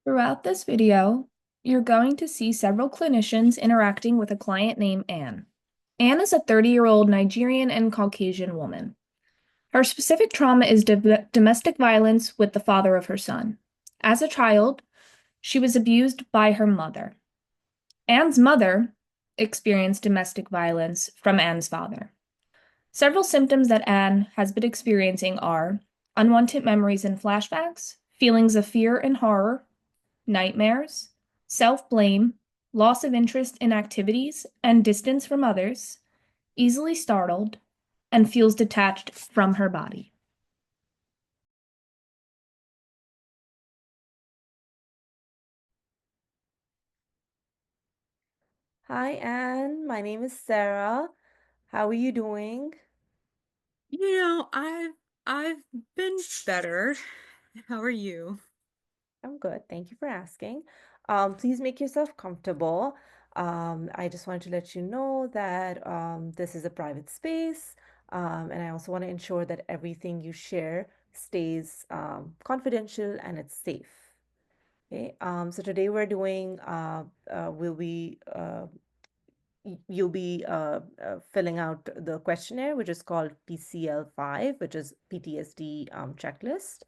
Throughout this video, you're going to see several clinicians interacting with a client named Anne. Anne is a 30-year-old Nigerian and Caucasian woman. Her specific trauma is domestic violence with the father of her son. As a child, she was abused by her mother. Anne's mother experienced domestic violence from Anne's father. Several symptoms that Anne has been experiencing are unwanted memories and flashbacks, feelings of fear and horror, nightmares, self-blame, loss of interest in activities and distance from others, easily startled, and feels detached from her body. Hi, Anne. My name is Sarah. How are you doing? I've been better. How are you? I'm good. Thank you for asking. Please make yourself comfortable. I just wanted to let you know that this is a private space, and I also want to ensure that everything you share stays confidential and it's safe. Okay. So today we're doing, we'll be you'll be filling out the questionnaire, which is called PCL5, which is PTSD checklist.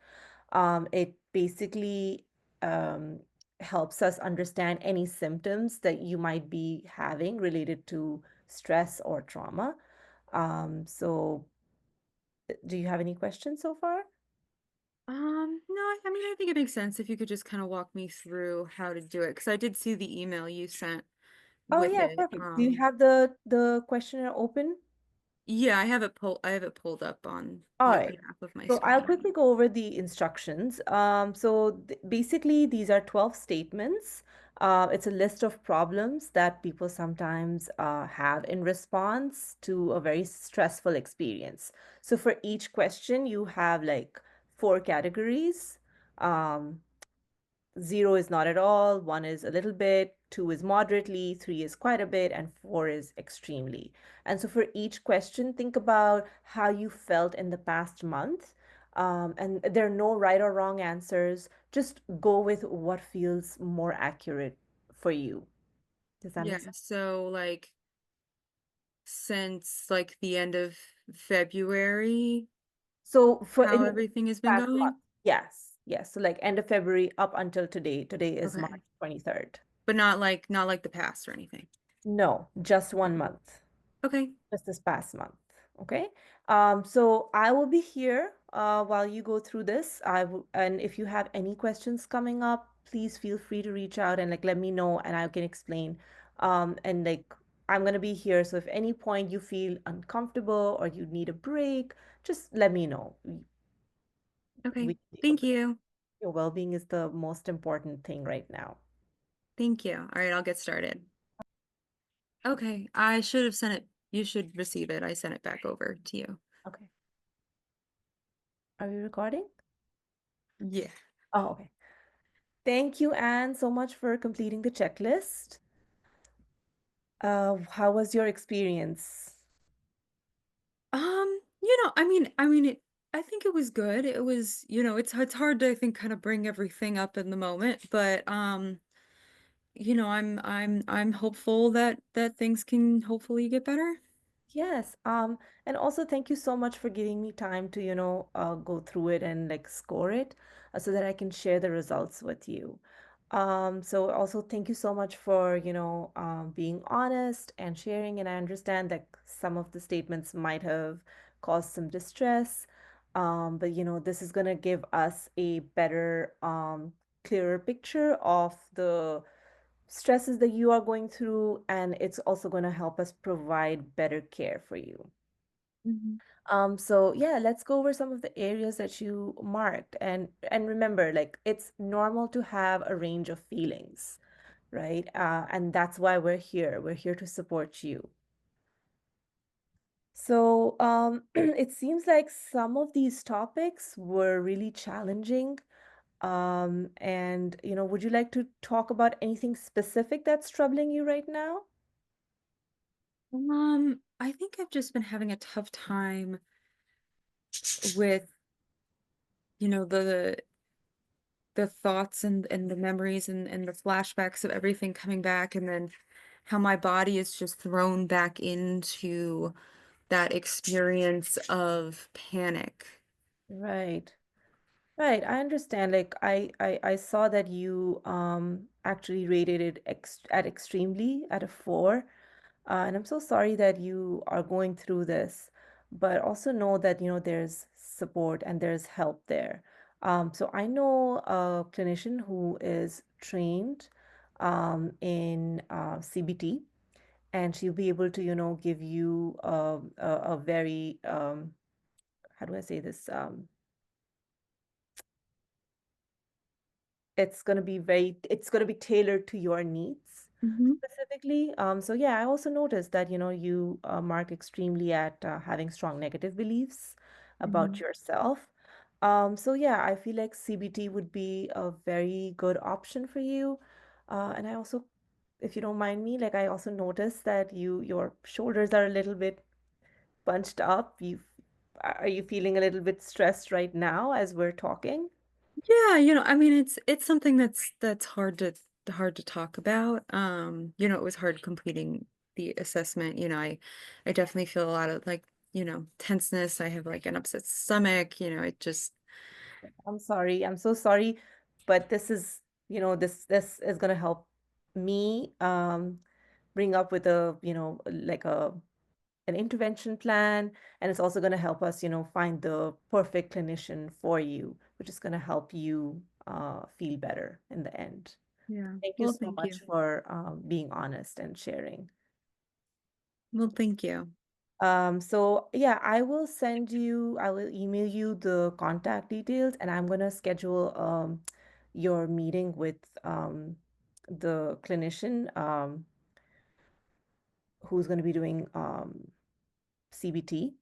It basically um, helps us understand any symptoms that you might be having related to stress or trauma. Do you have any questions so far? No, I think it makes sense if you could just kind of walk me through how to do it, because I did see the email you sent Oh with yeah, it. perfect. Do you have the questionnaire open? Yeah, I have it pulled up on All the right. open app of my So I'll screen. quickly go over the instructions. Basically, these are 12 statements. It's a list of problems that people sometimes have in response to a very stressful experience. So for each question, you have like four categories. Um, Zero is not at all, one is a little bit, two is moderately, three is quite a bit, and four is extremely. And so for each question, think about how you felt in the past month. And there are no right or wrong answers. Just go with what feels more accurate for you. Does that Yeah, make sense? so like since like the end of February, So for in how the everything has been past month, going? yes, yes. So like end of February up until today. Today is March Okay. 23rd. But not like the past or anything. No, just Okay. 1 month. Okay. Just this past month. Okay. So I will be here while you go through this. And if you have any questions coming up, please feel free to reach out and like let me know and I can explain. And like I'm gonna be here. So if any point you feel uncomfortable or you need a break, just let me know. We Okay. can take a Thank break. you. Your well-being is the most important thing right now. Thank you. All right, I'll get started. Okay, I should have sent it. You should receive it. I sent it back over to you. Okay. Are we recording? Yeah. Oh, okay. Thank you, Anne, so much for completing the checklist. How was your experience? I think it was good. It was, it's hard to, I think, kind of bring everything up in the moment, but I'm hopeful that things can hopefully get better. Yes, and also thank you so much for giving me time to, go through it and like score it so that I can share the results with you. So also thank you so much for, being honest and sharing. And I understand that some of the statements might have caused some distress. But this is gonna give us a better, clearer picture of the stresses that you are going through, and it's also going to help us provide better care for you. Mhm. So yeah, let's go over some of the areas that you marked, and remember, like it's normal to have a range of feelings, right? And that's why we're here. We're here to support you. So it seems like some of these topics were really challenging. And would you like to talk about anything specific that's troubling you right now? I think I've just been having a tough time with, you know, the the thoughts and the memories and the flashbacks of everything coming back, and then how my body is just thrown back into that experience of panic. Right. Right, I understand. Like I saw that you actually rated it at extremely at a 4. And I'm so sorry that you are going through this, but also know that, there's support and there's help there. So I know a clinician who is trained in CBT, and she'll be able to, give you a very, how do I say this? It's going to be tailored to your needs Hmm. specifically. So yeah, I also noticed that, you mark extremely at having strong negative beliefs about Hmm. yourself. So yeah, I feel like CBT would be a very good option for you. And I also, if you don't mind me, like I also noticed that your shoulders are a little bit bunched up. Are you feeling a little bit stressed right now as we're talking? Yeah, I mean, it's something that's hard to talk about. It was hard completing the assessment. I definitely feel a lot of like, tenseness. I have like an upset stomach, it just. I'm sorry. I'm so sorry, but this is gonna help me bring up with a, like an intervention plan, and it's also gonna help us, find the perfect clinician for you, which is gonna help you feel better in the end. Yeah. Thank you Well, so thank much you. for being honest and sharing. Well, thank you. So yeah, I will email you the contact details, and I'm gonna schedule your meeting with the clinician who's gonna be doing CBT.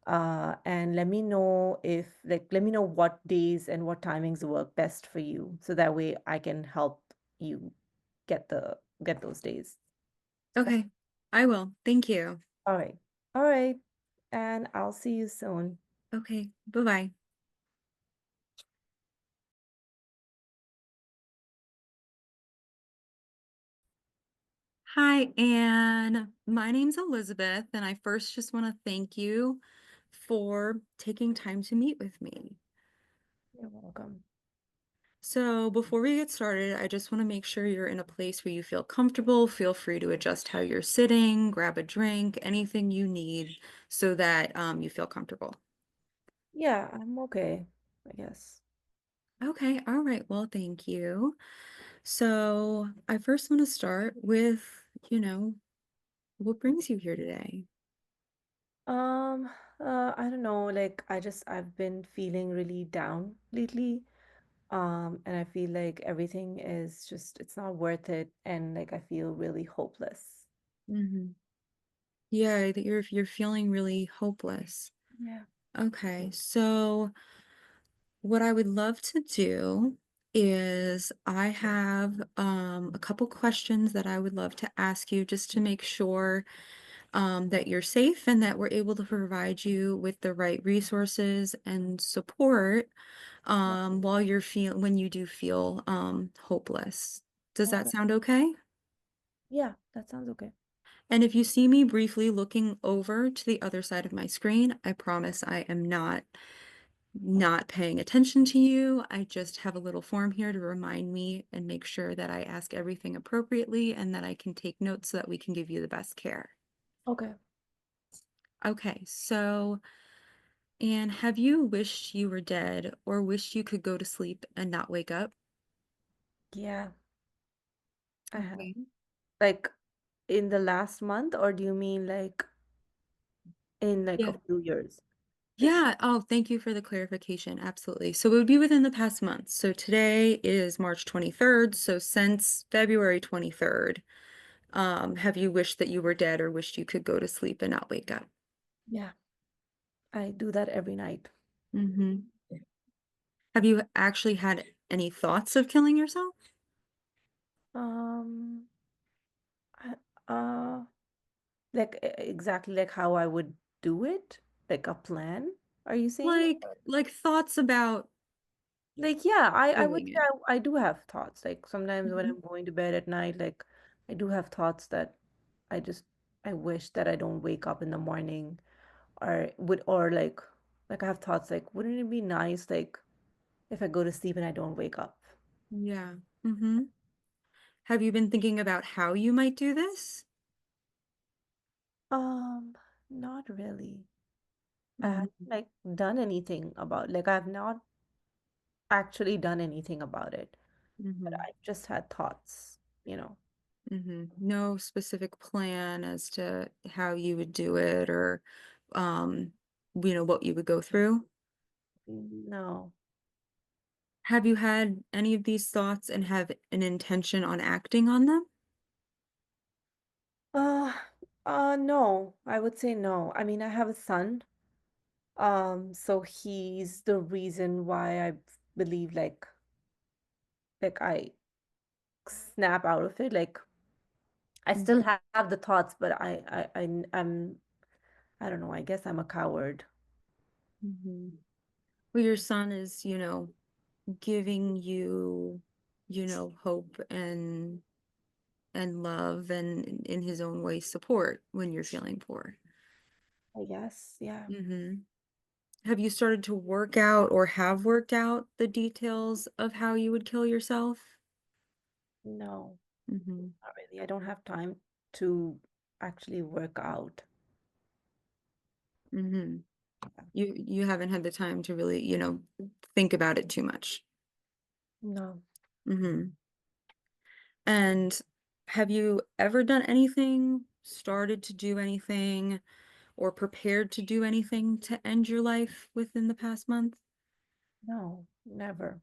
And let me know what days and what timings work best for you, so that way I can help you get those days. Okay. Okay. I will. Thank you. All right. All right. And I'll see you soon. Okay. Bye-bye. Hi, Anne. My name's Elizabeth, and I first just want to thank you for taking time to meet with me. You're welcome. So before we get started, I just want to make sure you're in a place where you feel comfortable. Feel free to adjust how you're sitting, grab a drink, anything you need so that you feel comfortable. Yeah, I'm okay, I guess. Okay, all right. Well, thank you. So I first want to start with, you know, what brings you here today? Um, I don't know, like I've been feeling really down lately. And I feel like everything is just it's not worth it, and like I feel really hopeless. Hmm. Yeah, that you're feeling really hopeless. Yeah. Okay, so what I would love to do is I have a couple questions that I would love to ask you just to make sure that you're safe and that we're able to provide you with the right resources and support Yeah. while when you do feel hopeless. Does that Okay. sound okay? Yeah, that sounds okay. And if you see me briefly looking over to the other side of my screen, I promise I am not paying attention to you. I just have a little form here to remind me and make sure that I ask everything appropriately and that I can take notes so that we can give you the best care. Okay. Okay, so, and have you wished you were dead or wished you could go to sleep and not wake up? Yeah, I have. Okay. Like in the last month, or do you mean like in like a Yeah. few years? Yeah. Oh, thank you for the clarification. Absolutely. So it would be within the past month. So today is March 23rd. So since February 23rd, have you wished that you were dead or wished you could go to sleep and not wake up? Yeah, I do that every night. Hmm. Have you actually had any thoughts of killing yourself? Um, I- uh, like exactly like how I would do it, like a plan, are you saying? Like thoughts about Like, yeah, I would doing say it. I do have thoughts. Like sometimes when Mhm. I'm going to bed at night, like I do have thoughts that I just I wish that I don't wake up in the morning or like I have thoughts like wouldn't it be nice like if I go to sleep and I don't wake up? Yeah. Hmm. Have you been thinking about how you might do this? Um, Not really. I Hmm. haven't like done anything about like I've not actually done anything about it, but Hmm. I've just had thoughts, you know. Hmm. No specific plan as to how you would do it or, um, what you would go through. No. Have you had any of these thoughts and have an intention on acting on them? Uh, no, I would say no. I mean, I have a son, so he's the reason why I believe like I snap out of it. Like I still have the thoughts, but I don't know, I guess I'm a coward. Mm-hmm. Well, your son is, giving you, hope and love and in his own way support when you're feeling poor. I guess, yeah. Hmm. Have you started to work out or have worked out the details of how you would kill yourself? No, Hmm. not really. I don't have time to actually work out. Hmm. You haven't had the time to really, think about it too much. No, Hmm. And have you ever done anything, started to do anything, or prepared to do anything to end your life within the past month? no, never.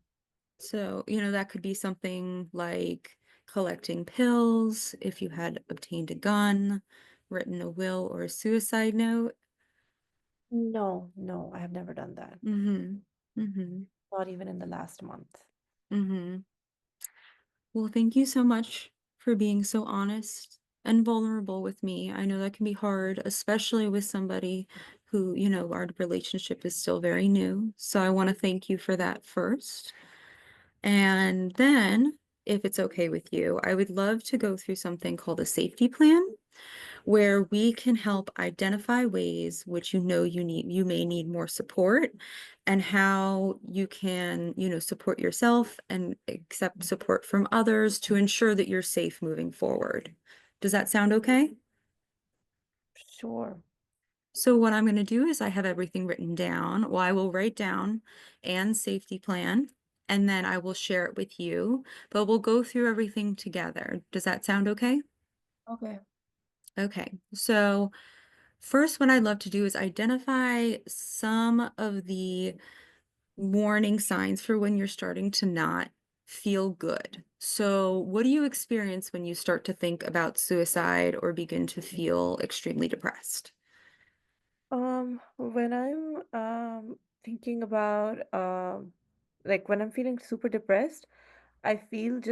So, that could be something like collecting pills, if you had obtained a gun, written a will or a suicide note. No, no, I have never done that. Mm-hmm. Mm-hmm. Not even in the last month. Mm-hmm. Well, thank you so much for being so honest and vulnerable with me. I know that can be hard, especially with somebody who, our relationship is still very new. So I want to thank you for that first. And then, if it's okay with you, I would love to go through something called a safety plan where we can help identify ways which you may need more support and how you can, support yourself and accept support from others to ensure that you're safe moving forward. Does that sound okay? Sure. So what I'm going to do is I have everything written down. Well, I will write down Anne's safety plan and then I will share it with you, but we'll go through everything together. Does that sound okay? Okay. Okay. So first, what I'd love to do is identify some of the warning signs for when you're starting to not feel good. So, what do you experience when you start to think about suicide or begin to feel extremely depressed? When I'm thinking about like when I'm feeling super depressed, I feel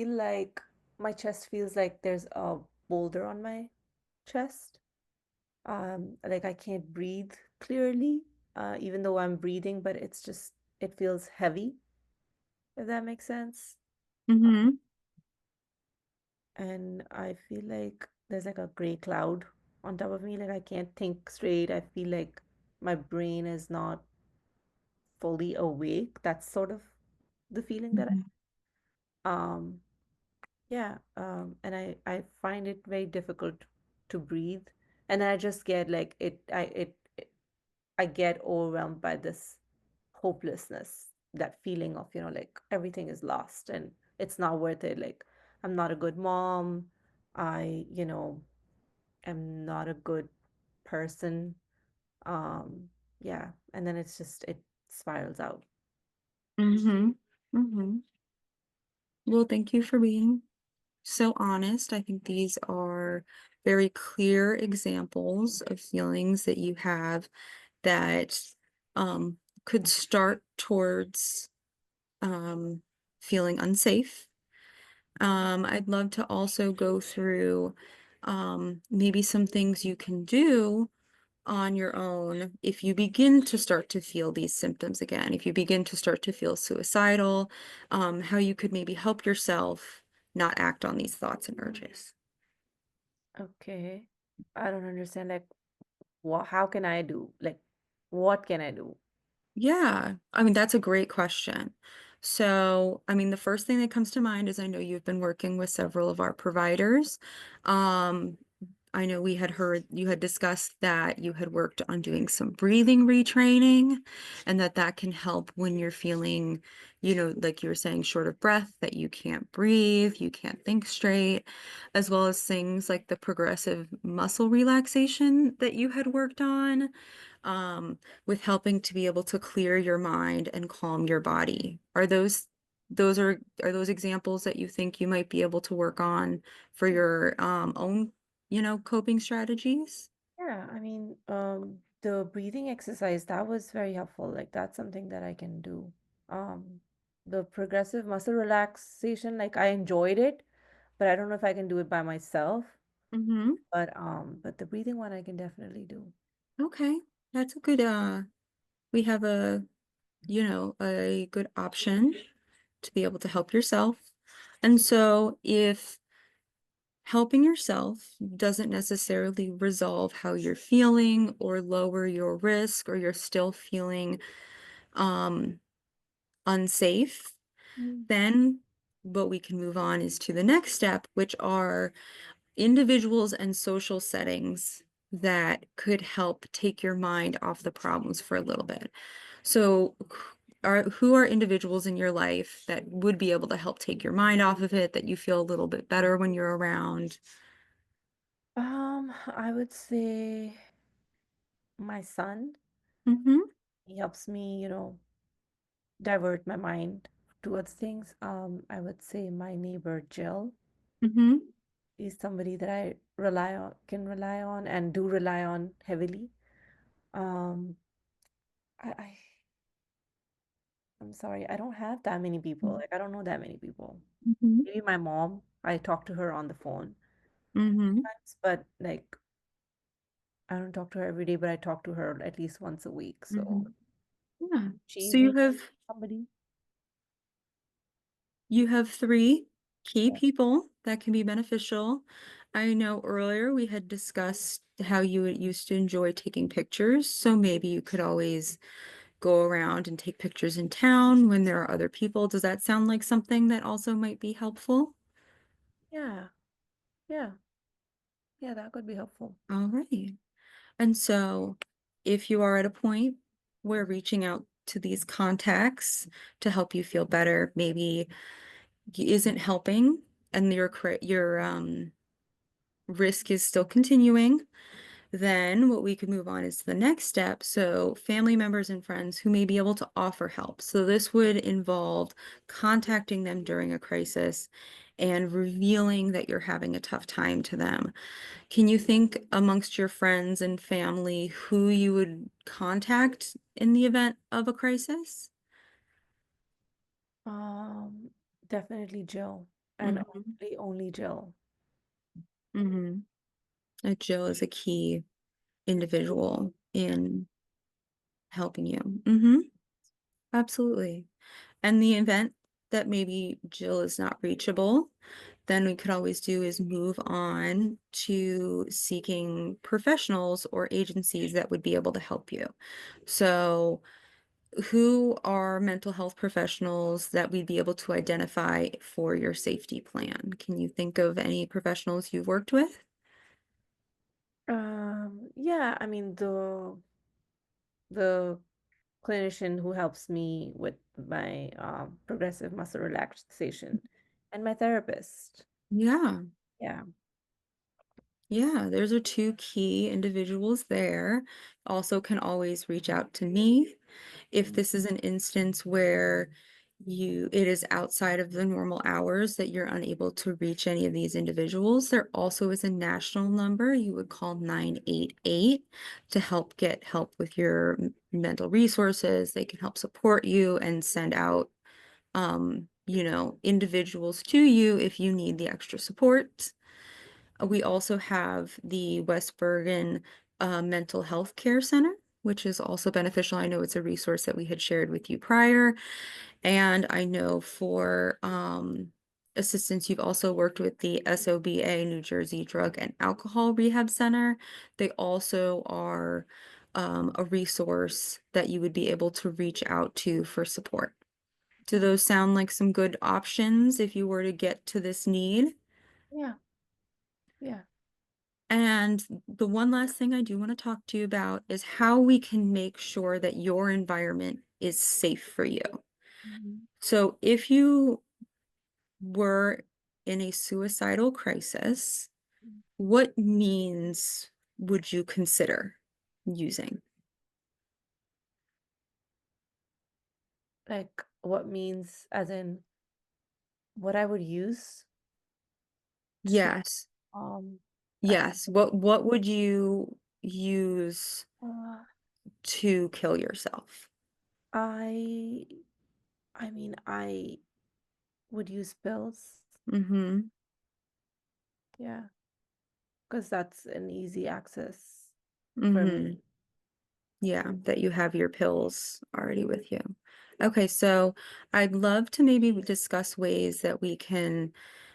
like my chest feels like there's a boulder on my chest. Like I can't breathe clearly, even though I'm breathing, but it feels heavy, if that makes sense. Mm-hmm. And I feel like there's like a gray cloud on top of me, like I can't think straight. I feel like my brain is not fully awake. That's sort of the feeling that Mm-hmm. um yeah, and I find it very difficult to breathe. And then I just get like I get overwhelmed by this hopelessness, that feeling of, like everything is lost and it's not worth it. Like I'm not a good mom. I, am not a good person. Yeah, and then it spirals out. Mm-hmm. Mm-hmm. Well, thank you for being so honest. I think these are very clear examples of feelings that you have that um, could start towards um, feeling unsafe. I'd love to also go through maybe some things you can do on your own, if you begin to start to feel these symptoms again, if you begin to start to feel suicidal, how you could maybe help yourself not act on these thoughts and urges. Okay. I don't understand. Like, how can I do? Like, what can I do? Yeah, I mean, that's a great question. So, I mean, the first thing that comes to mind is I know you've been working with several of our providers. Um, I know we had heard you had discussed that you had worked on doing some breathing retraining and that that can help when you're feeling, like you were saying, short of breath, that you can't breathe, you can't think straight, as well as things like the progressive muscle relaxation that you had worked on, with helping to be able to clear your mind and calm your body. Are those examples that you think you might be able to work on for your own coping strategies? Yeah, I mean, the breathing exercise, that was very helpful. Like, that's something that I can do. Um, the progressive muscle relaxation, like, I enjoyed it, but I don't know if I can do it by myself. Mm-hmm. But the breathing one I can definitely do. Okay. That's a good, we have a good option to be able to help yourself. And so if helping yourself doesn't necessarily resolve how you're feeling or lower your risk, or you're still feeling um, unsafe, Mm. then what we can move on is to the next step, which are individuals and social settings that could help take your mind off the problems for a little bit. So, who are individuals in your life that would be able to help take your mind off of it, that you feel a little bit better when you're around? I would say my son. Mm-hmm. He helps me, divert my mind towards things. I would say my neighbor Jill Mm-hmm. is somebody that I can rely on, and do rely on heavily. Um, I I'm sorry, I don't have that many people. Like, I don't know that many people. Mm-hmm. Maybe my mom, I talk to her on the phone Mm-hmm. sometimes, but like, I don't talk to her every day, but I talk to her at least once a week. Mm-hmm. So Yeah. So she's maybe somebody. you have three key Yeah. people that can be beneficial. I know earlier we had discussed how you used to enjoy taking pictures, so maybe you could always go around and take pictures in town when there are other people. Does that sound like something that also might be helpful? Yeah. Yeah. Yeah, that could be helpful. All right. And so if you are at a point where reaching out to these contacts to help you feel better maybe isn't helping, and your risk is still continuing, then what we could move on is to the next step. So family members and friends who may be able to offer help. So this would involve contacting them during a crisis and revealing that you're having a tough time to them. Can you think amongst your friends and family who you would contact in the event of a crisis? Um, Definitely Jill, and Mm-hmm. only Jill. Mm-hmm. Jill is a key individual in helping you. Mm-hmm. Absolutely. And the event that maybe Jill is not reachable, then we could always do is move on to seeking professionals or agencies that would be able to help you. So, who are mental health professionals that we'd be able to identify for your safety plan? Can you think of any professionals you've worked with? Yeah, I mean, the clinician who helps me with my progressive muscle relaxation, and my therapist. Yeah. Yeah. Yeah, those are two key individuals there. Also can always reach out to me if this is an instance where it is outside of the normal hours that you're unable to reach any of these individuals. There also is a national number you would call 988 to get help with your mental resources. They can help support you and send out individuals to you if you need the extra support. We also have the West Bergen a mental health care center, which is also beneficial. I know it's a resource that we had shared with you prior. And I know for assistance, you've also worked with the SOBA, New Jersey Drug and Alcohol Rehab Center. They also are a resource that you would be able to reach out to for support. Do those sound like some good options if you were to get to this need? Yeah, yeah. And the one last thing I do want to talk to you about is how we can make sure that your environment is safe for you. Mhm. So if you were in a suicidal crisis, what means would you consider using? Like what means, as in what I would use to, Yes. um, I mean, Yes. What would you use uh, to kill yourself? I, I mean, I would use pills. Mm-hmm. Yeah, because that's an easy access for me. Mm-hmm. Yeah, that you have your pills already with you. Okay, so I'd love to maybe discuss ways that we can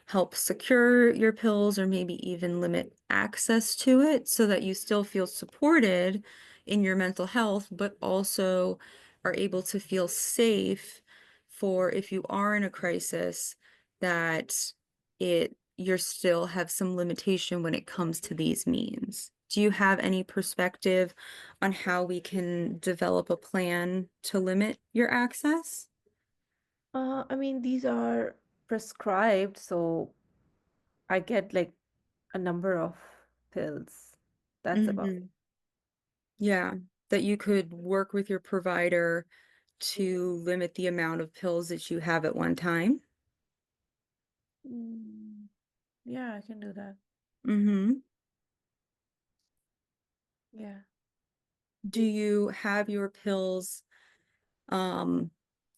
help secure your pills or maybe even limit access to it so that you still feel supported in your mental health, but also are able to feel safe for if you are in a crisis, that you're still have some limitation when it comes to these means. Do you have any perspective on how we can develop a plan to limit your access? I mean, these are prescribed, so I get like a number of pills. That's about Hmm. Yeah, that you could work with your provider to limit the amount of pills that you have at one time. it. Yeah, I can do that. Hmm. Yeah. Do you have your pills um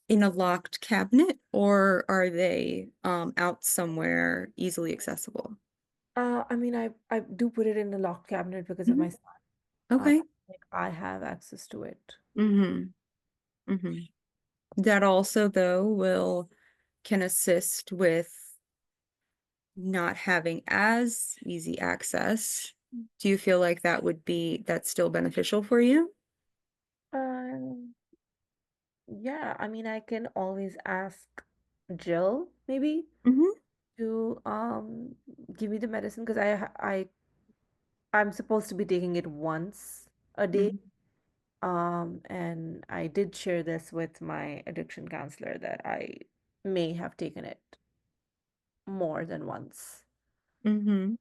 in a locked cabinet or are they out somewhere easily accessible? I mean, I do put it in the locked cabinet because of Hmm. my son. Okay. Like I have access to it. Hmm. Hmm. That also, though, will can assist with not having as easy access. Do you feel like that's still beneficial for you? Um, yeah, I mean, I can always ask Jill maybe Hmm. to give me the medicine because I'm supposed to be taking it once a day. Hmm. And I did share this with my addiction counselor that I may have taken it more than once Hmm.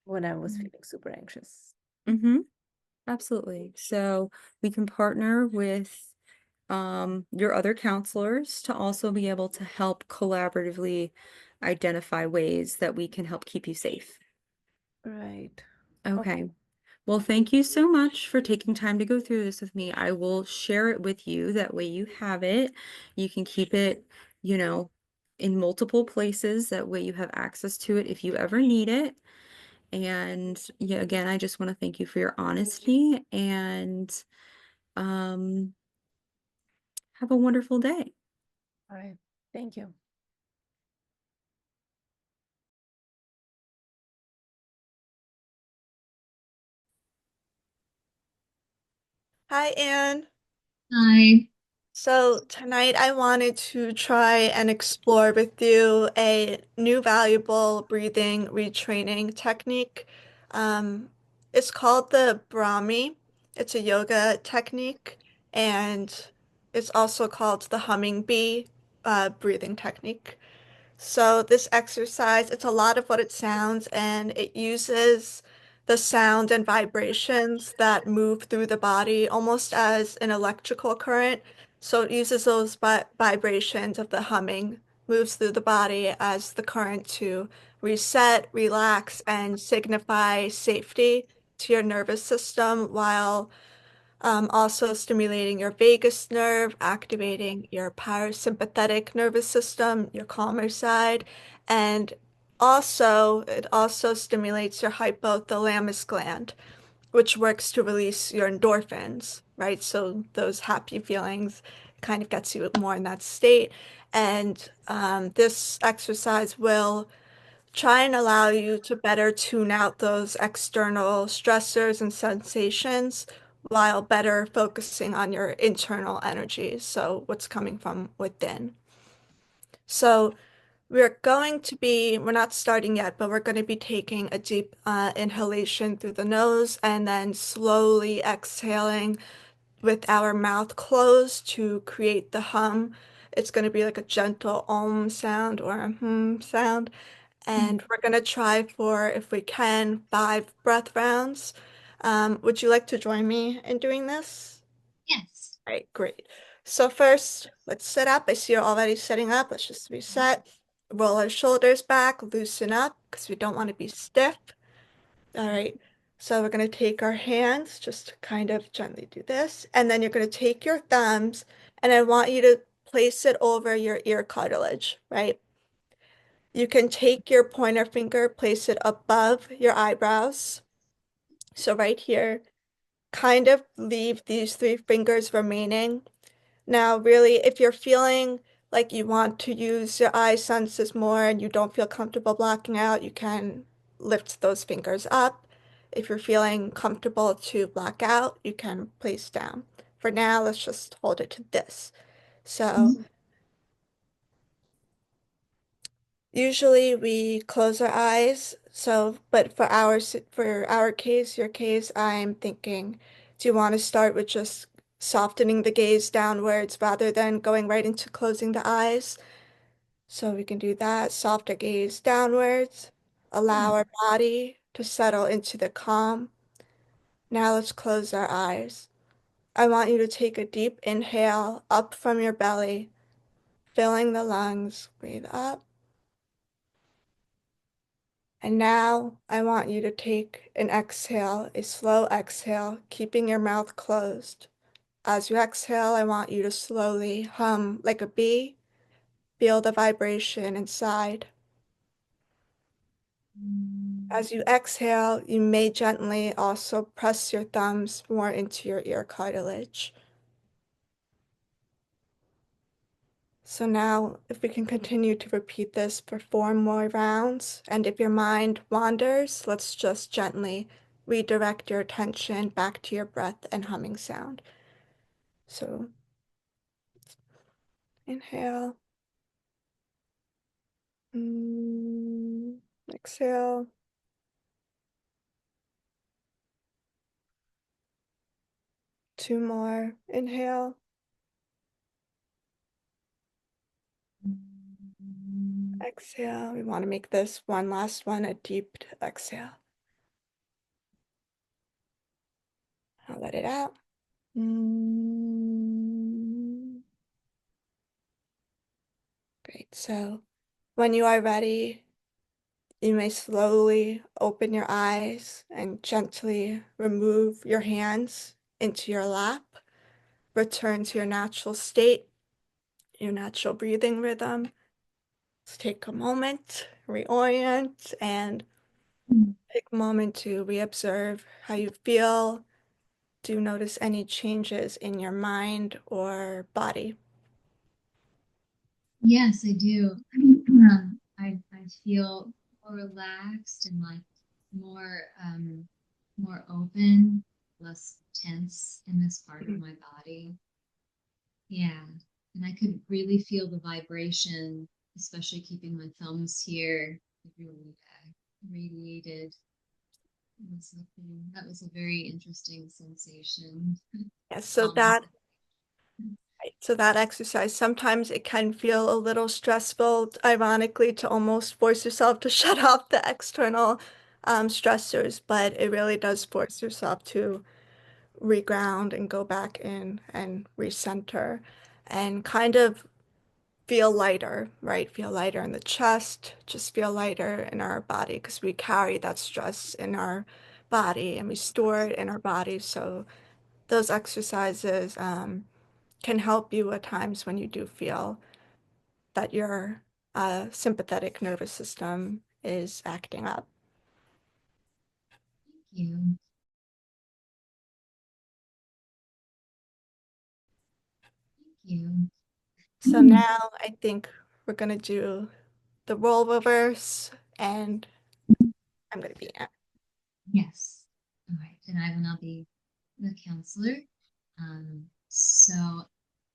when I was feeling super anxious. Hmm. Absolutely. So we can partner with your other counselors to also be able to help collaboratively identify ways that we can help keep you safe. Right. Okay. Okay. Well, thank you so much for taking time to go through this with me. I will share it with you. That way you have it. You can keep it, you know, in multiple places. That way you have access to it if you ever need it. And yeah, again, I just want to thank you for your honesty and um, have a wonderful day. All right. Thank you. Hi, Anne. Hi. So tonight I wanted to try and explore with you a new valuable breathing retraining technique. Um, it's called the Brahmi. It's a yoga technique, and it's also called the humming bee breathing technique. So this exercise, it's a lot of what it sounds, and it uses the sound and vibrations that move through the body almost as an electrical current. So it uses those vibrations of the humming, moves through the body as the current to reset, relax, and signify safety to your nervous system while also stimulating your vagus nerve, activating your parasympathetic nervous system, your calmer side, and it also stimulates your hypothalamus gland. which works to release your endorphins, right? So those happy feelings kind of gets you more in that state. And this exercise will try and allow you to better tune out those external stressors and sensations while better focusing on your internal energy. So what's coming from within. So we're not starting yet, but we're going to be taking a deep inhalation through the nose and then slowly exhaling with our mouth closed to create the hum. It's going to be like a gentle om sound or a hmm sound. And we're going to try for, if we can, 5 breath rounds. Would you like to join me in doing this? Yes. All right, great. So first, let's sit up. I see you're already sitting up. Let's just reset. Roll our shoulders back, loosen up because we don't want to be stiff. All right. So we're going to take our hands, just kind of gently do this. And then you're going to take your thumbs and I want you to place it over your ear cartilage, right? You can take your pointer finger, place it above your eyebrows. So right here, kind of leave these 3 fingers remaining. Now, really, if you're feeling like you want to use your eye senses more and you don't feel comfortable blocking out, you can lift those fingers up. If you're feeling comfortable to block out, you can place down. For now, let's just hold it to this. So usually we close our eyes. So, but for our case, your case, I'm thinking, do you want to start with just softening the gaze downwards rather than going right into closing the eyes? So we can do that. Softer gaze downwards. Allow our body to settle into the calm. Now let's close our eyes. I want you to take a deep inhale up from your belly, filling the lungs. Breathe up. And now I want you to take an exhale, a slow exhale, keeping your mouth closed. As you exhale, I want you to slowly hum like a bee. Feel the vibration inside. As you exhale, you may gently also press your thumbs more into your ear cartilage. So now, if we can continue to repeat this for 4 more rounds, and if your mind wanders, let's just gently redirect your attention back to your breath and humming sound. So inhale, exhale, 2 more, inhale, exhale. We want to make this one last one a deep exhale. I'll let it out. Great. So when you are ready, you may slowly open your eyes and gently remove your hands into your lap. Return to your natural state, your natural breathing rhythm. Let's take a moment, reorient, and take a moment to reobserve how you feel. Do you notice any changes in your mind or body? Yes, I do. I feel more relaxed and like more more open, less tense in this part of my body. Yeah. And I could really feel the vibration, especially keeping my thumbs here. It really radiated. That was a very interesting sensation. Yes, so Calming that So that exercise, sometimes it can feel a little stressful, ironically, to almost force yourself to shut off the external stressors, but it really does force yourself to reground and go back in and recenter and kind of feel lighter, right? Feel lighter in the chest, just feel lighter in our body because we carry that stress in our body and we store it in our body. So those exercises, can help you at times when you do feel that your sympathetic nervous system is acting up. you. you. So now I think we're gonna do the role reverse, and I'm gonna be Anne. Yes. All right. And I will now be the counselor. So,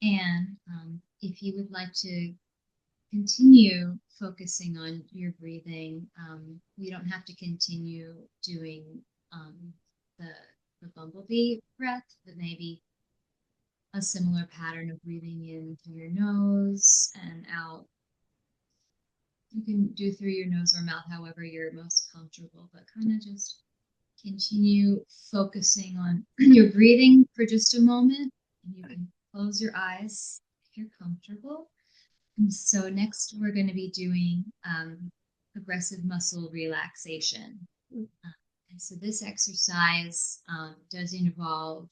Anne, if you would like to continue focusing on your breathing, you don't have to continue doing um, the, the bumblebee breath, but maybe a similar pattern of breathing in through your nose and out. You can do through your nose or mouth, however you're most comfortable, but kind of just continue focusing on your breathing for just a moment. And you can close your eyes if you're comfortable. And so next we're going to be doing progressive muscle relaxation. And so this exercise does involve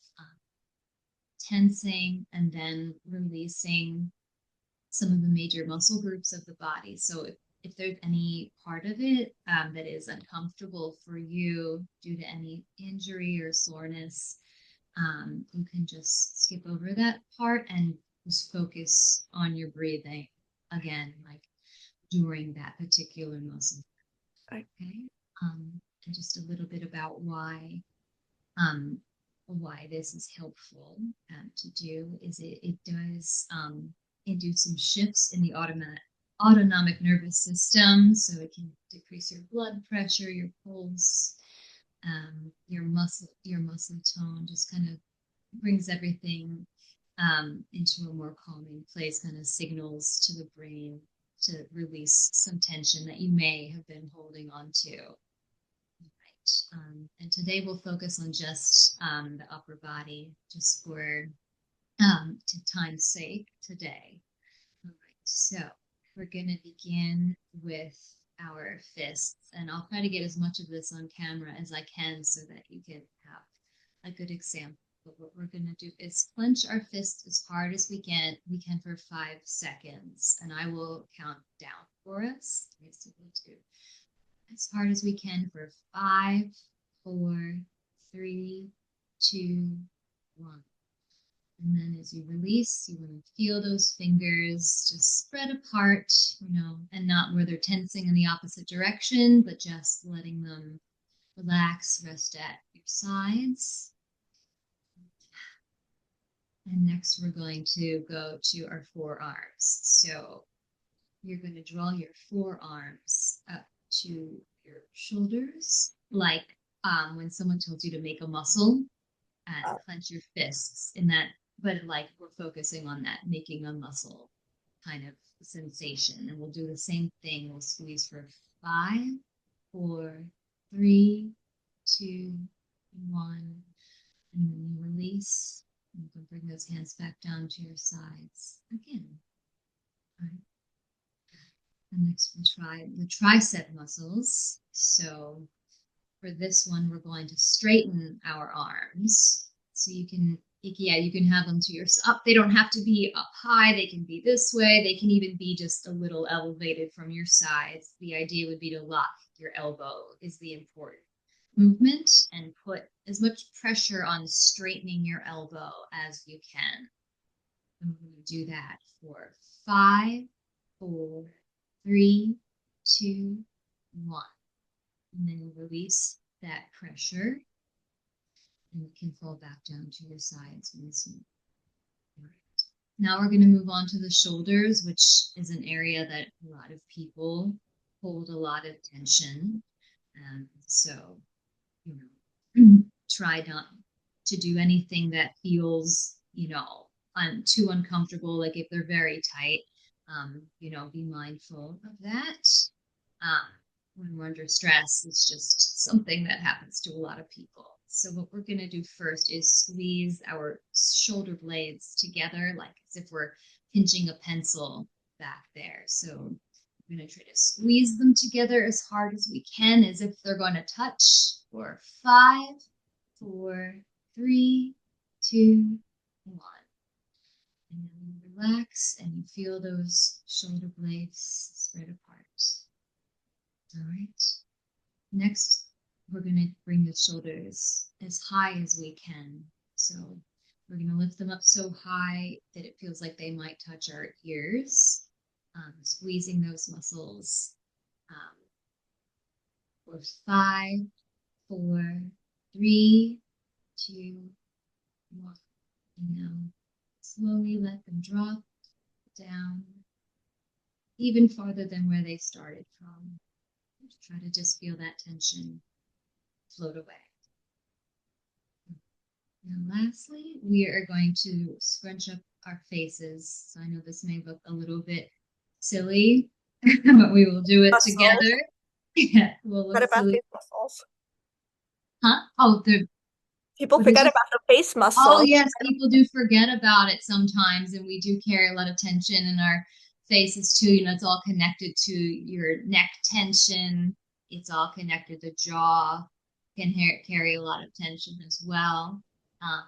tensing and then releasing some of the major muscle groups of the body. So if there's any part of it that is uncomfortable for you due to any injury or soreness, you can just skip over that part and just focus on your breathing again, like during that particular muscle. Okay. And just a little bit about um, why this is helpful to do is it does induce some shifts in the autonomic nervous system, so it can decrease your blood pressure, your pulse, your muscle tone, just kind of brings everything into a more calming place, kind of signals to the brain to release some tension that you may have been holding on to. Right. And today we'll focus on just the upper body, just for to time's sake today. All right. So we're going to begin with our fists, and I'll try to get as much of this on camera as I can so that you can have a good example. But what we're going to do is clench our fist as hard as we can for 5 seconds, and I will count down for us. So we'll do as hard as we can for 5, 4, 3, 2, 1. And then as you release, you want to feel those fingers just spread apart, and not where they're tensing in the opposite direction, but just letting them relax, rest at your sides. And next we're going to go to our forearms. So you're going to draw your forearms up to your shoulders, like when someone tells you to make a muscle, and clench your fists in that, but like we're focusing on that making a muscle kind of sensation. And we'll do the same thing. We'll squeeze for 5, 4, 3, 2, 1, and then you release. You can bring those hands back down to your sides again. All right. And next we'll try the tricep muscles. So for this one, we're going to straighten our arms. So you can have them to your up. They don't have to be up high. They can be this way. They can even be just a little elevated from your sides. The idea would be to lock your elbow is the important movement, and put as much pressure on straightening your elbow as you can. And we're going to do that for 5, 4, 3, 2, 1. And then you release that pressure, and you can fall back down to your sides once more. All right. Now we're going to move on to the shoulders, which is an area that a lot of people hold a lot of tension. So, try not to do anything that feels, too uncomfortable. Like if they're very tight, be mindful of that. When we're under stress, it's just something that happens to a lot of people. So what we're going to do first is squeeze our shoulder blades together, like as if we're pinching a pencil back there. So we're going to try to squeeze them together as hard as we can, as if they're going to touch, for 5, 4, 3, 2, 1. And then you relax and you feel those shoulder blades spread apart. All right. Next, we're going to bring the shoulders as high as we can. So We're going to lift them up so high that it feels like they might touch our ears, squeezing those muscles. For 5, 4, 3, 2, 1. And now slowly let them drop down even farther than where they started from. Try to just feel that tension float away. And lastly, we are going to scrunch up our faces. So I know this may look a little bit silly, but we will do it Muscles. together. Yeah, we'll What look about silly. face muscles? Huh? Oh, People what did forget you? about the face Oh, muscles. yes, people do forget about it sometimes, and we do carry a lot of tension in our faces too. It's all connected to your neck tension. It's all connected. The jaw can carry a lot of tension as well. Um,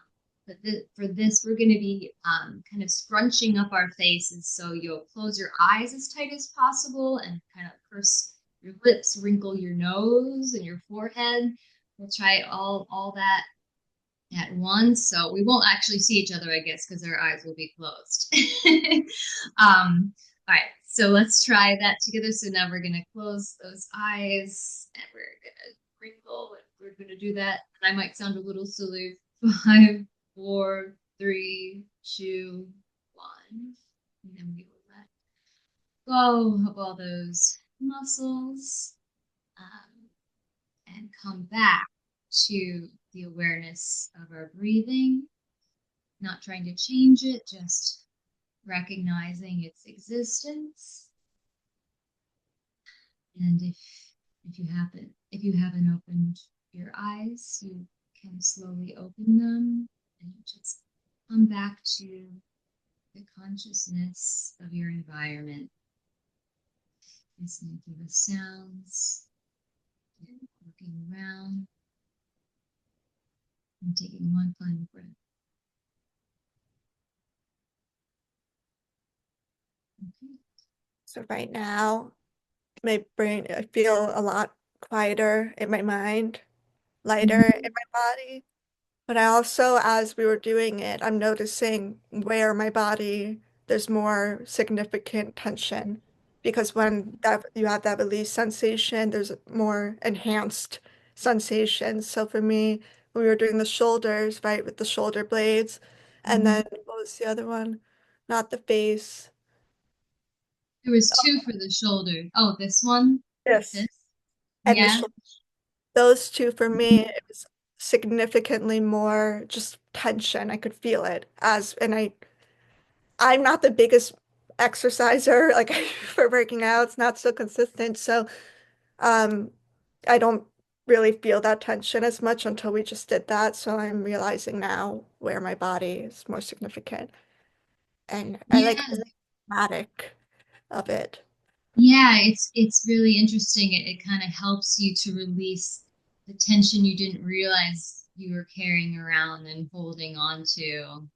but for this, we're going to be kind of scrunching up our faces. So you'll close your eyes as tight as possible and kind of purse your lips, wrinkle your nose and your forehead. We'll try all that at once. So we won't actually see each other, I guess, because our eyes will be closed. All right, so let's try that together. So now we're going to close those eyes and we're going to wrinkle and we're going to do that. And I might sound a little silly. 5, 4, 3, 2, 1. And then we will let go of all those muscles. And come back to the awareness of our breathing, not trying to change it, just recognizing its existence. And if you haven't opened your eyes, you can slowly open them and just come back to the consciousness of your environment, listening to the sounds, and looking around, and taking one final breath. Okay. So right now, my brain, I feel a lot quieter in my mind, lighter in my body. But I also, as we were doing it, I'm noticing where my body, there's more significant tension. Because when that you have that release sensation, there's more enhanced sensation. So for me, when we were doing the shoulders, right, with the shoulder blades, and Mhm. then what was the other one? Not the face. There was 2 for the shoulder. Oh, this one? This. This? And the Yeah. those two for me, it was significantly more just tension. I could feel it as, and I'm not the biggest exerciser, like for working out, it's not so consistent. So, um, I don't really feel that tension as much until we just did that. So I'm realizing now where my body is more significant. And I like Yeah. the dramatic of it. Yeah, it's really interesting. It kind of helps you to release the tension you didn't realize you were carrying around and holding on to.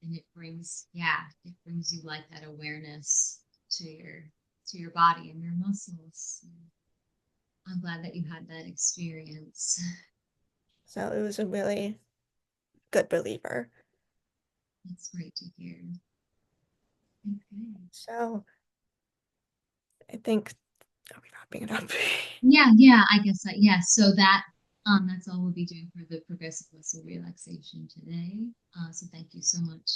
And it brings you like that awareness to your body and your muscles. I'm glad that you had that experience. So it was a really good reliever. That's great to hear. Okay. So I think, are we wrapping it up? Yeah, I guess that, yeah. So that's all we'll be doing for the progressive muscle relaxation today. So thank you so much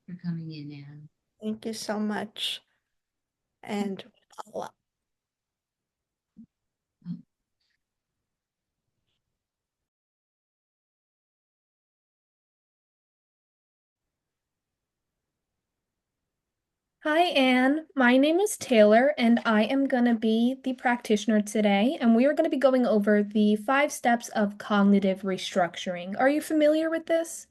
for coming in, Anne. Thank you so much. And follow up. Um, Hi, Anne. My name is Taylor, and I am going to be the practitioner today, and we are going to be going over the 5 steps of cognitive restructuring. Are you familiar with this?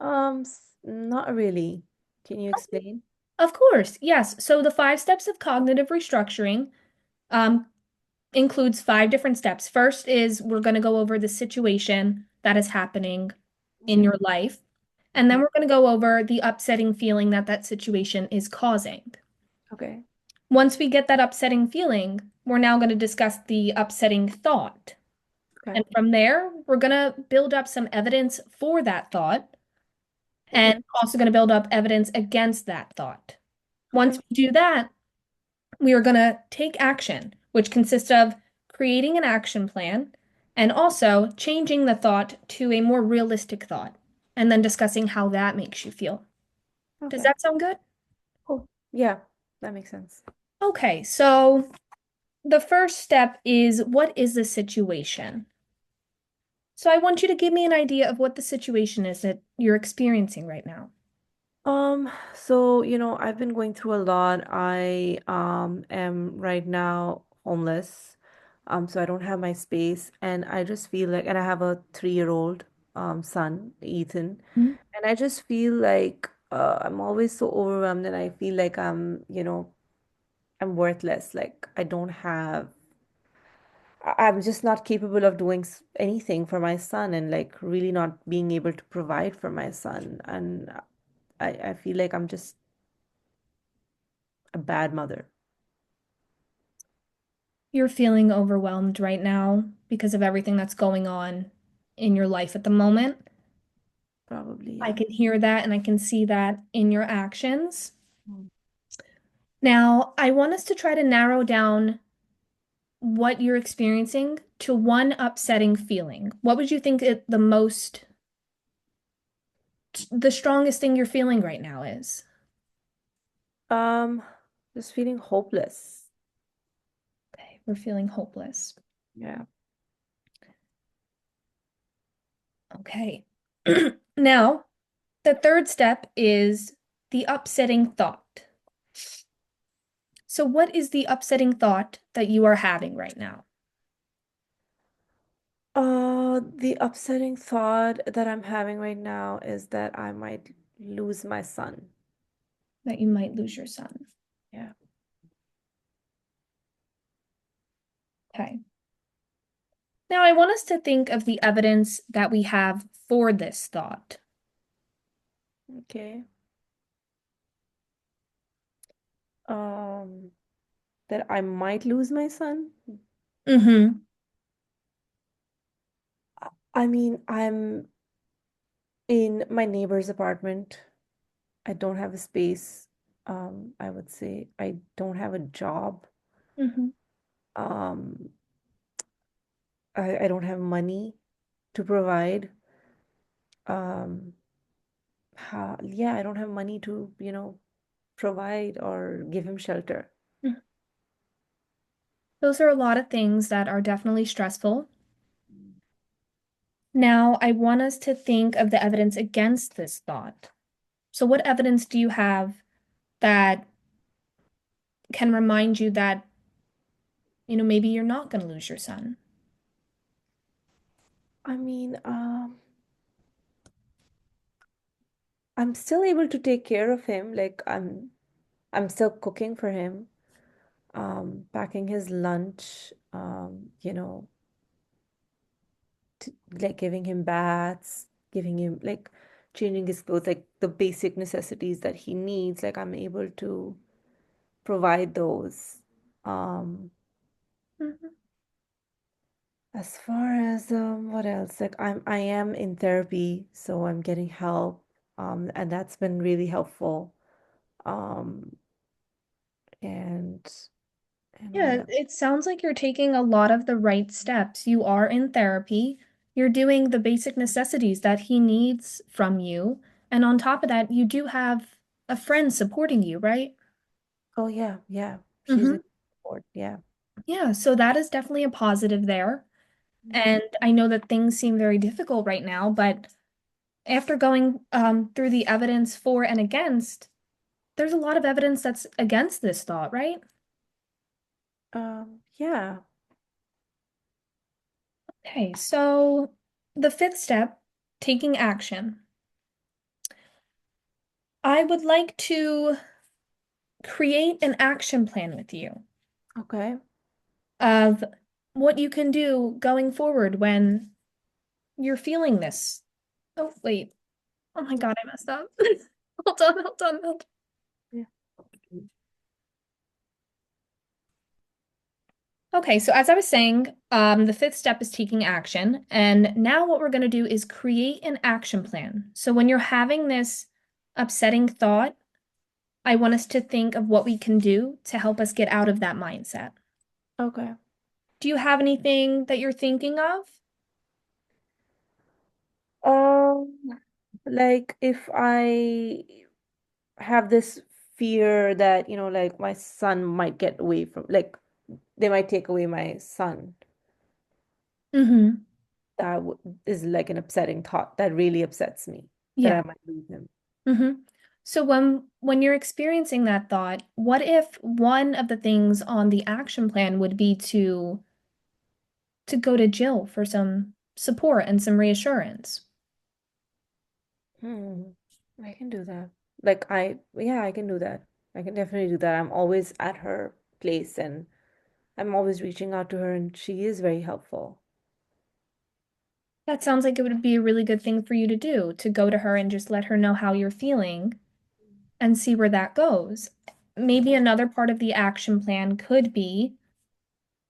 Not really. Can you explain? Of course, yes. So the 5 steps of cognitive restructuring um, includes 5 different steps. First is we're going to go over the situation that is happening in Okay. your life, and then Hmm. we're going to go over the upsetting feeling that that situation is causing. Okay. Once we get that upsetting feeling, we're now going to discuss the upsetting thought. Okay. And from there, we're going to build up some evidence for that thought. and Okay. also going to build up evidence against that thought. Once Okay. we do that, we are going to take action, which consists of creating an action plan and also changing the thought to a more realistic thought, and then discussing how that makes you feel. Does Okay. that sound good? Cool. Yeah, that makes sense. Okay, so the first step is, what is the situation? So I want you to give me an idea of what the situation is that you're experiencing right now. So, I've been going through a lot. I am right now homeless. So I don't have my space and I just feel like, and I have a 3-year-old son, Ethan, Mhm. and I just feel like I'm always so overwhelmed and I feel like I'm worthless. Like I don't have I'm just not capable of doing anything for my son and like really not being able to provide for my son. And I feel like I'm just a bad mother, You're feeling overwhelmed right now because of everything that's going on in your life at the moment. probably, I yeah. can hear that and I can see that in your actions. Mm. Now, I want us to try to narrow down what you're experiencing to one upsetting feeling. What would you think the strongest thing you're feeling right now is? Um, just feeling hopeless. Okay, we're feeling hopeless. Yeah. Okay. Now, the third step is the upsetting thought. So, what is the upsetting thought that you are having right now? The upsetting thought that I'm having right now is that I might lose my son. That you might lose your son. Yeah. Okay. Now, I want us to think of the evidence that we have for this thought. Okay. Um, that I might lose my son. Mm-hmm. I mean, I'm in my neighbor's apartment. I don't have a space. I would say I don't have a job. Mm-hmm. Um, I don't have money to provide. Um, yeah, I don't have money to, provide or give him shelter. Those are a lot of things that are definitely stressful. Now, I want us to think of the evidence against this thought. So, what evidence do you have that can remind you that, maybe you're not going to lose your son? I mean, I'm still able to take care of him. Like I'm still cooking for him, packing his lunch, like giving him baths, giving him like changing his clothes, like the basic necessities that he needs. Like I'm able to provide those. Um, Mhm. as far as what else? Like I am in therapy, so I'm getting help. And that's been really helpful. Um, and what Yeah, else? it sounds like you're taking a lot of the right steps. You are in therapy. You're doing the basic necessities that he needs from you. And on top of that, you do have a friend supporting you, right? Oh yeah, yeah. She's Mm-hmm. a support. Yeah. Yeah, so that is definitely a positive there. And I know that things seem very difficult right now, but after going through the evidence for and against, there's a lot of evidence that's against this thought, right? Yeah. Okay, so the fifth step, taking action. I would like to create an action plan with you Okay. of what you can do going forward when you're feeling this. Oh, wait. Oh my God, I messed up. Hold on, hold on, hold on. Yeah. Okay, so as I was saying, the fifth step is taking action. And now what we're going to do is create an action plan. So when you're having this upsetting thought, I want us to think of what we can do to help us get out of that mindset. Okay. Do you have anything that you're thinking of? Um, like if I have this fear that, like my son might get away from, like they might take away my son. Mm-hmm. That is like an upsetting thought that really upsets me that Yeah. I might lose him. Mm-hmm. So when you're experiencing that thought, what if one of the things on the action plan would be to go to Jill for some support and some reassurance? Hmm. I can do that. Like yeah, I can do that. I can definitely do that. I'm always at her place and I'm always reaching out to her and she is very helpful. That sounds like it would be a really good thing for you to do, to go to her and just let her know how you're feeling and see where that goes. Maybe another part of the action plan could be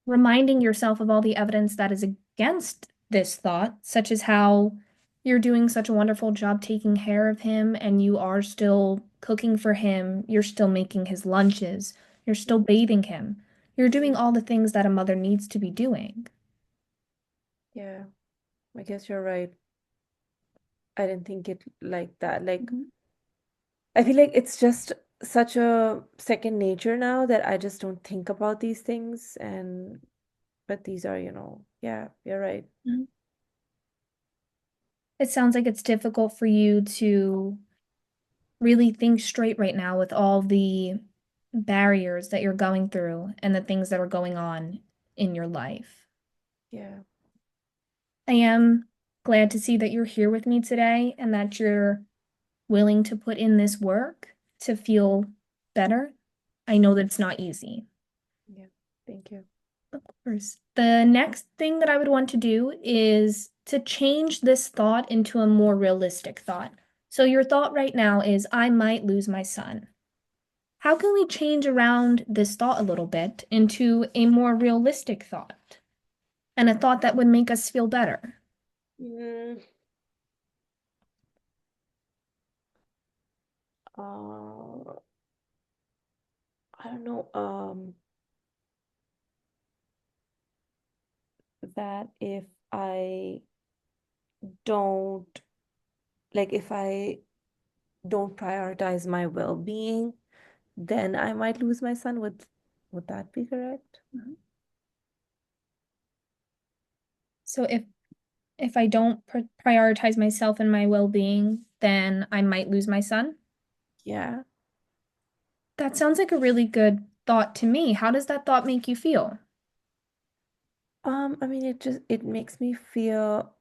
reminding yourself of all the evidence that is against this thought, such as how you're doing such a wonderful job taking care of him and you are still cooking for him, you're still making his lunches, you're still bathing him. You're doing all the things that a mother needs to be doing. Yeah, I guess you're right. I didn't think it like that. Like Mhm. I feel like it's just such a second nature now that I just don't think about these things and but these are, yeah, you're right. Mhm. It sounds like it's difficult for you to really think straight right now with all the barriers that you're going through and the things that are going on in your life. Yeah. I am glad to see that you're here with me today and that you're willing to put in this work to feel better. I know that it's not easy. Yeah. Thank you. Of course. The next thing that I would want to do is to change this thought into a more realistic thought. So your thought right now is, I might lose my son. How can we change around this thought a little bit into a more realistic thought and a thought that would make us feel better? Mm, uh, I don't know, that if I don't, like, if I don't prioritize my well-being, then I might lose my son. Would that be correct? Mhm. So if I don't prioritize myself and my well-being, then I might lose my son. Yeah. That sounds like a really good thought to me. How does that thought make you feel? I mean, it makes me feel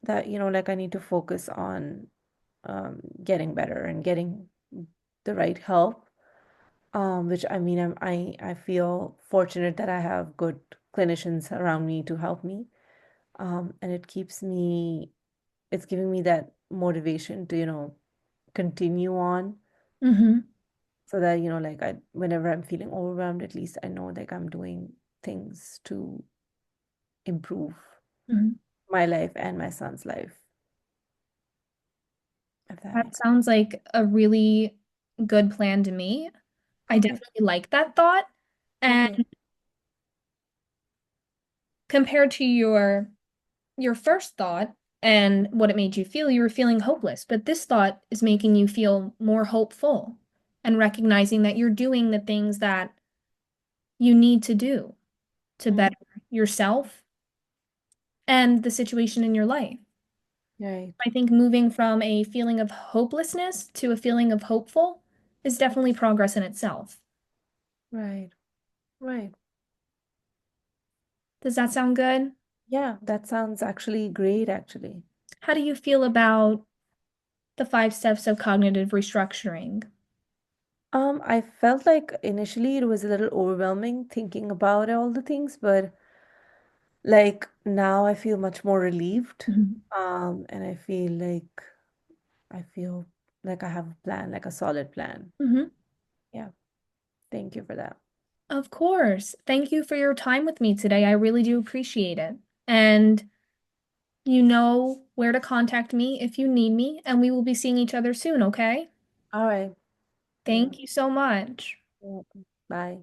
that, like I need to focus on getting better and getting the right help. Which I mean, I feel fortunate that I have good clinicians around me to help me. And it's giving me that motivation to, continue on Mm-hmm. so that, like whenever I'm feeling overwhelmed, at least I know like I'm doing things to improve Mm-hmm. my life and my son's life, if that That makes sense. sounds like a really good plan to me. I Okay. definitely like that thought. And Okay. compared to your first thought and what it made you feel, you were feeling hopeless. But this thought is making you feel more hopeful and recognizing that you're doing the things that you need to do to Mm, better yourself and the situation in your life. right. I think moving from a feeling of hopelessness to a feeling of hopeful is definitely progress in itself. Right. Right. Does that sound good? Yeah, that sounds actually great, actually. How do you feel about the 5 steps of cognitive restructuring? I felt like initially it was a little overwhelming thinking about all the things, but like now I feel much more relieved. Mhm. And I feel like I have a plan, like a solid plan. Mhm. Yeah, thank you for that. Of course. Thank you for your time with me today. I really do appreciate it. And you know where to contact me if you need me, and we will be seeing each other soon, okay? All right. Thank you so much. You're welcome. Bye.